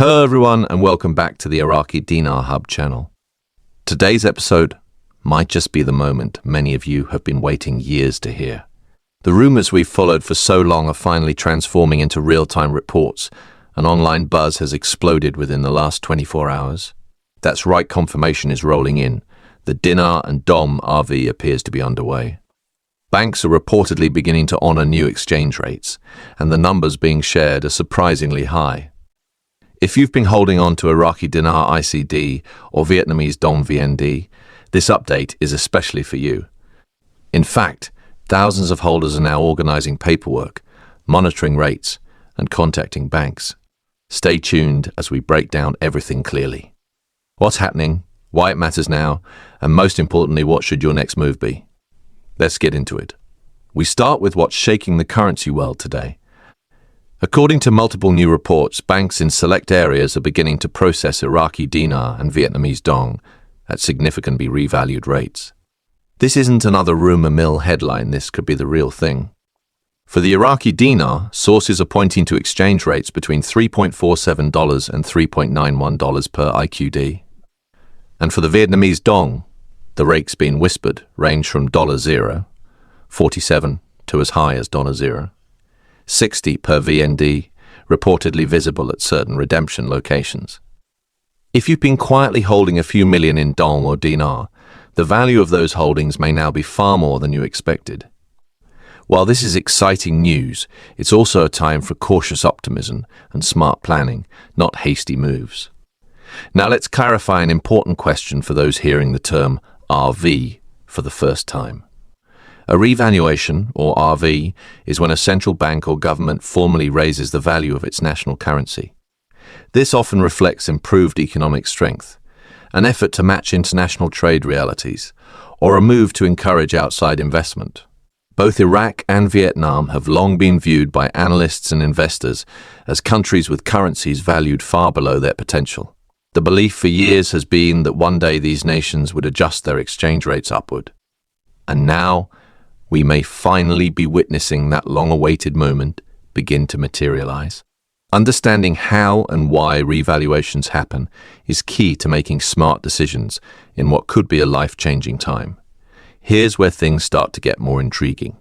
Hello everyone and welcome back to the Iraqi Dinar Hub channel. Today's episode might just be the moment many of you have been waiting years to hear. The rumors we've followed for so long are finally transforming into real-time reports. An online buzz has exploded within the last 24 hours. That's right, confirmation is rolling in. The Dinar and Dong RV appears to be underway. Banks are reportedly beginning to honor new exchange rates, and the numbers being shared are surprisingly high. If you've been holding on to Iraqi Dinar ICD or Vietnamese Dong VND, this update is especially for you. In fact, thousands of holders are now organizing paperwork, monitoring rates, and contacting banks. Stay tuned as we break down everything clearly. What's happening, why it matters now, and most importantly, what should your next move be? Let's get into it. We start with what's shaking the currency world today. According to multiple new reports, banks in select areas are beginning to process Iraqi Dinar and Vietnamese Dong at significantly revalued rates. This isn't another rumor mill headline, this could be the real thing. For the Iraqi Dinar, sources are pointing to exchange rates between $3.47 and $3.91 per IQD. And for the Vietnamese Dong, the rates being whispered range from $0, 47 to as high as $0, 60 per VND, reportedly visible at certain redemption locations. If you've been quietly holding a few million in Dong or Dinar, the value of those holdings may now be far more than you expected. While this is exciting news, it's also a time for cautious optimism and smart planning, not hasty moves. Now let's clarify an important question for those hearing the term RV for the first time. A revaluation, or RV, is when a central bank or government formally raises the value of its national currency. This often reflects improved economic strength, an effort to match international trade realities, or a move to encourage outside investment. Both Iraq and Vietnam have long been viewed by analysts and investors as countries with currencies valued far below their potential. The belief for years has been that one day these nations would adjust their exchange rates upward. And now, we may finally be witnessing that long-awaited moment begin to materialize. Understanding how and why revaluations happen is key to making smart decisions in what could be a life-changing time. Here's where things start to get more intriguing.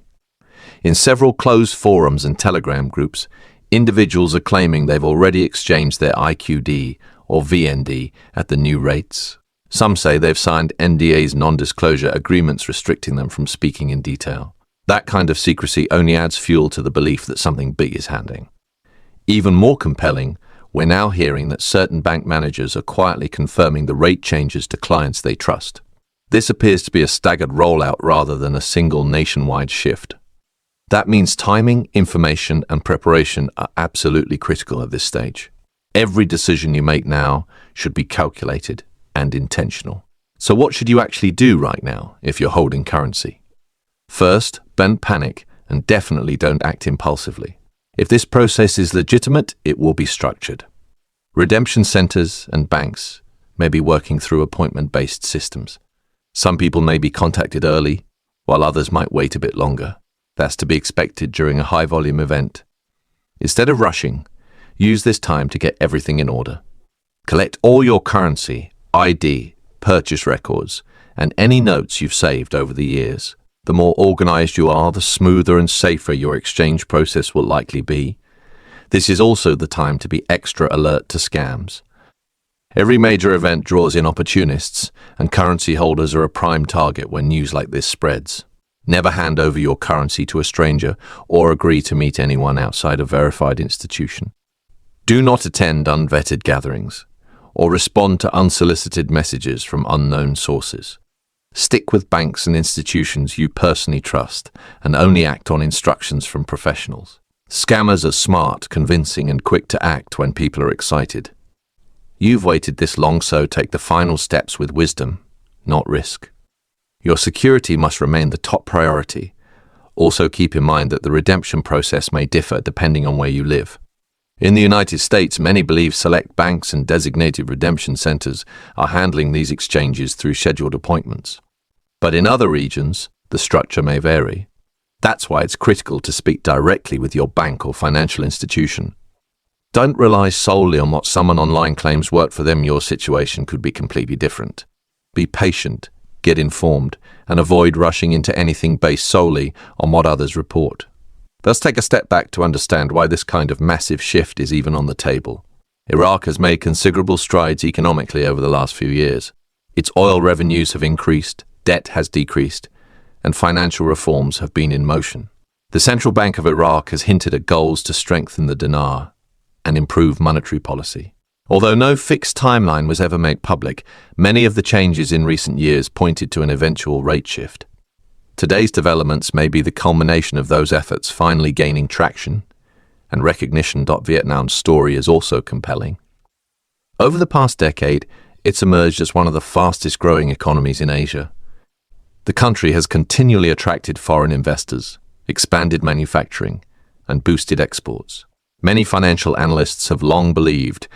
In several closed forums and Telegram groups, individuals are claiming they've already exchanged their IQD or VND at the new rates. Some say they've signed NDAs, non-disclosure agreements restricting them from speaking in detail. That kind of secrecy only adds fuel to the belief that something big is happening. Even more compelling, we're now hearing that certain bank managers are quietly confirming the rate changes to clients they trust. This appears to be a staggered rollout rather than a single nationwide shift. That means timing, information, and preparation are absolutely critical at this stage. Every decision you make now should be calculated and intentional. So what should you actually do right now if you're holding currency? First, don't panic and definitely don't act impulsively. If this process is legitimate, it will be structured. Redemption centers and banks may be working through appointment-based systems. Some people may be contacted early, while others might wait a bit longer. That's to be expected during a high-volume event. Instead of rushing, use this time to get everything in order. Collect all your currency, ID, purchase records, and any notes you've saved over the years. The more organized you are, the smoother and safer your exchange process will likely be. This is also the time to be extra alert to scams. Every major event draws in opportunists, and currency holders are a prime target when news like this spreads. Never hand over your currency to a stranger or agree to meet anyone outside a verified institution. Do not attend unvetted gatherings or respond to unsolicited messages from unknown sources. Stick with banks and institutions you personally trust and only act on instructions from professionals. Scammers are smart, convincing, and quick to act when people are excited. You've waited this long, so take the final steps with wisdom, not risk. Your security must remain the top priority. Also keep in mind that the redemption process may differ depending on where you live. In the United States, many believe select banks and designated redemption centers are handling these exchanges through scheduled appointments. But in other regions, the structure may vary. That's why it's critical to speak directly with your bank or financial institution. Don't rely solely on what someone online claims worked for them. Your situation could be completely different. Be patient, get informed, and avoid rushing into anything based solely on what others report. Let's take a step back to understand why this kind of massive shift is even on the table. Iraq has made considerable strides economically over the last few years. Its oil revenues have increased, debt has decreased, and financial reforms have been in motion. The Central Bank of Iraq has hinted at goals to strengthen the dinar and improve monetary policy. Although no fixed timeline was ever made public, many of the changes in recent years pointed to an eventual rate shift. Today's developments may be the culmination of those efforts finally gaining traction, and recognition. Vietnam's story is also compelling. Over the past decade, it's emerged as one of the fastest growing economies in Asia. The country has continually attracted foreign investors, expanded manufacturing, and boosted exports. Many financial analysts have long believed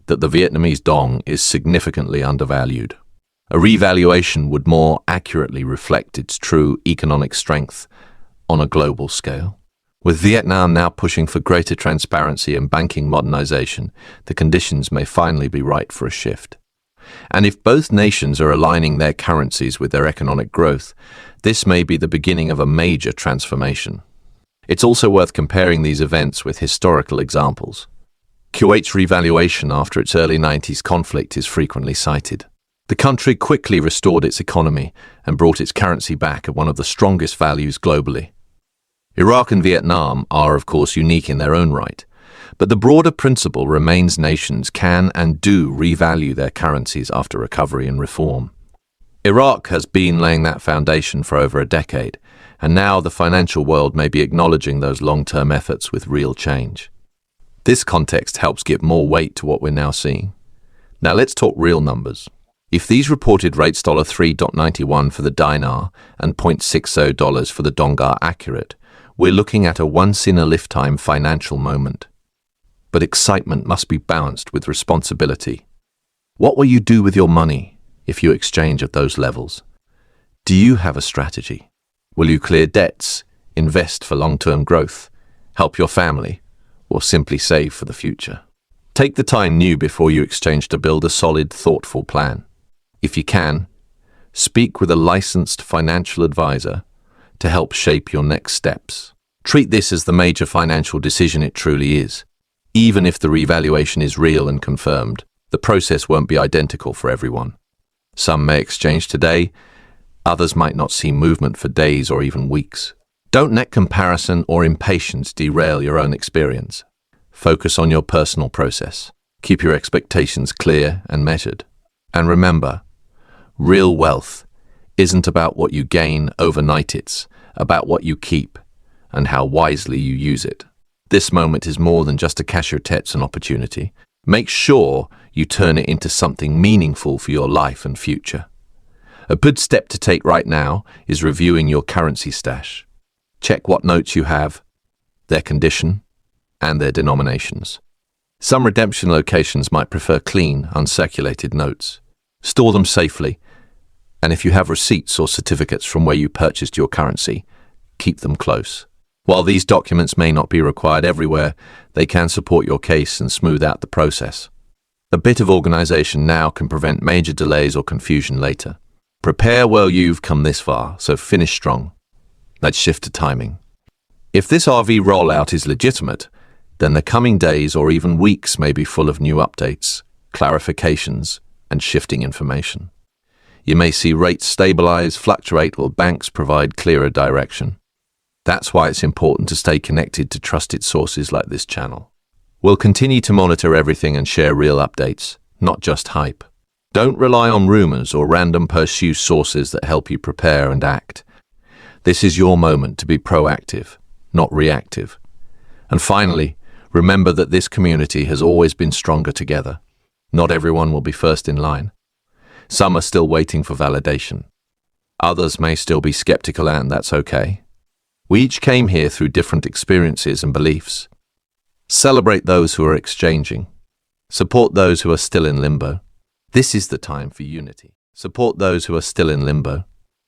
that the Vietnamese Dong is significantly undervalued. A revaluation would more accurately reflect its true economic strength on a global scale. With Vietnam now pushing for greater transparency and banking modernization, the conditions may finally be right for a shift. And if both nations are aligning their currencies with their economic growth, this may be the beginning of a major transformation. It's also worth comparing these events with historical examples. Kuwait's revaluation after its early 90s conflict is frequently cited. The country quickly restored its economy and brought its currency back at one of the strongest values globally. Iraq and Vietnam are, of course, unique in their own right, but the broader principle remains nations can and do revalue their currencies after recovery and reform. Iraq has been laying that foundation for over a decade, and now the financial world may be acknowledging those long-term efforts with real change. This context helps give more weight to what we're now seeing. Now let's talk real numbers. If these reported rates $3.91 for the dinar and $0.60 for the dong are accurate, we're looking at a once-in-a-lifetime financial moment. But excitement must be balanced with responsibility. What will you do with your money if you exchange at those levels? Do you have a strategy? Will you clear debts, invest for long-term growth, help your family, or simply save for the future? Take the time now before you exchange to build a solid, thoughtful plan. If you can, speak with a licensed financial advisor to help shape your next steps. Treat this as the major financial decision it truly is. Even if the revaluation is real and confirmed, the process won't be identical for everyone. Some may exchange today, others might not see movement for days or even weeks. Don't let comparison or impatience derail your own experience. Focus on your personal process. Keep your expectations clear and measured. And remember, real wealth isn't about what you gain overnight, it's about what you keep and how wisely you use it. This moment is more than just a cash your debts and opportunity. Make sure you turn it into something meaningful for your life and future. A good step to take right now is reviewing your currency stash. Check what notes you have, their condition, and their denominations. Some redemption locations might prefer clean, uncirculated notes. Store them safely, and if you have receipts or certificates from where you purchased your currency, keep them close. While these documents may not be required everywhere, they can support your case and smooth out the process. A bit of organization now can prevent major delays or confusion later. Prepare well, you've come this far, so finish strong. Let's shift to timing. If this RV rollout is legitimate, then the coming days or even weeks may be full of new updates, clarifications, and shifting information. You may see rates stabilize, fluctuate, or banks provide clearer direction. That's why it's important to stay connected to trusted sources like this channel. We'll continue to monitor everything and share real updates, not just hype. Don't rely on rumors or random pursue sources that help you prepare and act. This is your moment to be proactive, not reactive. And finally, remember that this community has always been stronger together. Not everyone will be first in line. Some are still waiting for validation. Others may still be skeptical, and that's okay. We each came here through different experiences and beliefs. Celebrate those who are exchanging. Support those who are still in limbo. This is the time for unity. Support those who are still in limbo.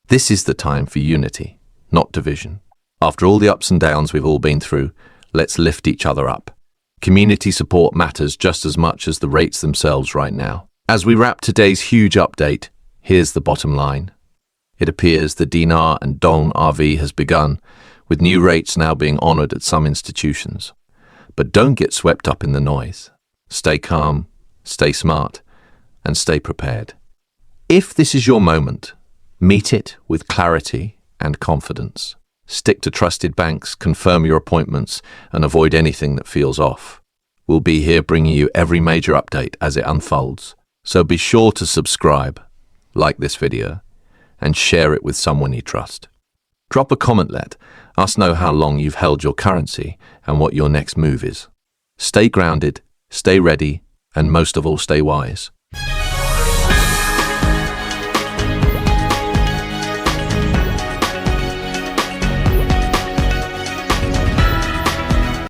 This is the time for unity, not division. After all the ups and downs we've all been through, let's lift each other up. Community support matters just as much as the rates themselves right now. As we wrap today's huge update, here's the bottom line. It appears the Dinar and Dong RV has begun, with new rates now being honored at some institutions. But don't get swept up in the noise. Stay calm, stay smart, and stay prepared. If this is your moment, meet it with clarity and confidence. Stick to trusted banks, confirm your appointments, and avoid anything that feels off. We'll be here bringing you every major update as it unfolds. So be sure to subscribe, like this video, and share it with someone you trust. Drop a comment, let us know how long you've held your currency and what your next move is. Stay grounded, stay ready, and most of all, stay wise.